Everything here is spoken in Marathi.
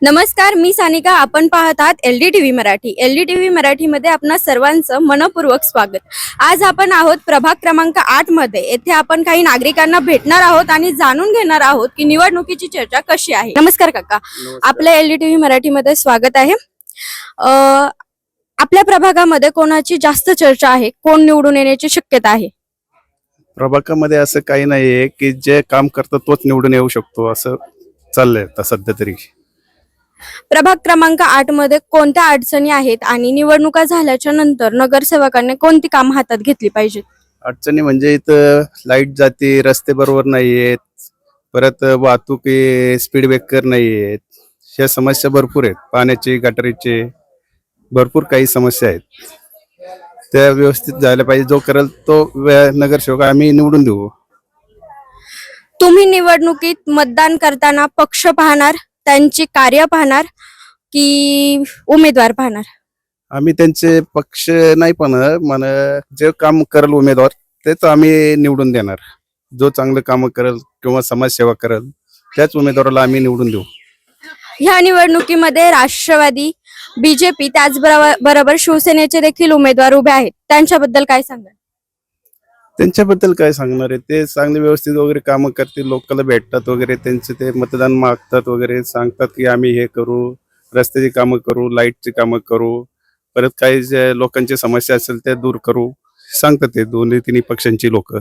नमस्कार, मी सानिका. आपण पाहत आहात LDTV मराठी. LDTV मराठीमध्ये आपणा सर्वांचं मनपूर्वक स्वागत. आज आपण आहोत प्रभाग क्रमांक 8 मध्ये. येथे आपण काही नागरिकांना भेटणार आहोत आणि जाणून घेणार आहोत की निवडणुकीची चर्चा कशी आहे. नमस्कार काका, आपल्या LDTV मराठीमध्ये स्वागत आहे. आपल्या प्रभागामध्ये कोणाची जास्त चर्चा आहे, कोण निवडून येण्याची शक्यता आहे? प्रभागामध्ये असं काही नाहीये की जे काम करतं तोच निवडून येऊ शकतो असं चाललंय आता सध्या तरी. प्रभाग क्रमांक 8 मध्ये कोणत्या अडचणी आहेत आणि निवडणुका झाल्याच्या नंतर नगरसेवकांनी कोणती कामं हातात घेतली पाहिजेत? अडचणी म्हणजे इथं लाईट जाते, रस्ते बरोबर नाहीयेत, परत वाहतूक स्पीड ब्रेकर नाहीयेत, ह्या समस्या भरपूर आहेत. पाण्याची, गटारीचे भरपूर काही समस्या आहेत. त्या व्यवस्थित झाल्या पाहिजे. जो करेल तो नगरसेवक आम्ही निवडून देऊ. तुम्ही निवडणुकीत मतदान करताना पक्ष पाहणार, त्यांची कार्य पाहणार की उमेदवार पाहणार? आम्ही त्यांचे पक्ष नाही पाहणार, मन जे काम करेल उमेदवार तेच आम्ही निवडून देणार. जो चांगलं काम करेल किंवा समाजसेवा करेल त्याच उमेदवाराला आम्ही निवडून देऊ. ह्या निवडणुकीमध्ये राष्ट्रवादी, BJP त्याचबरोबर शिवसेनेचे देखील उमेदवार उभे आहेत. त्यांच्याबद्दल काय सांगाल? त्यांच्याबद्दल काय सांगणार आहे? ते चांगले व्यवस्थित वगैरे कामं करतील, लोकांना भेटतात वगैरे, त्यांचे ते मतदान मागतात वगैरे, सांगतात की आम्ही हे करू, रस्त्याची कामं करू, लाईटची कामं करू, परत काही जे लोकांची समस्या असेल त्या दूर करू, सांगतात ते दोन्ही तिन्ही पक्षांची लोक.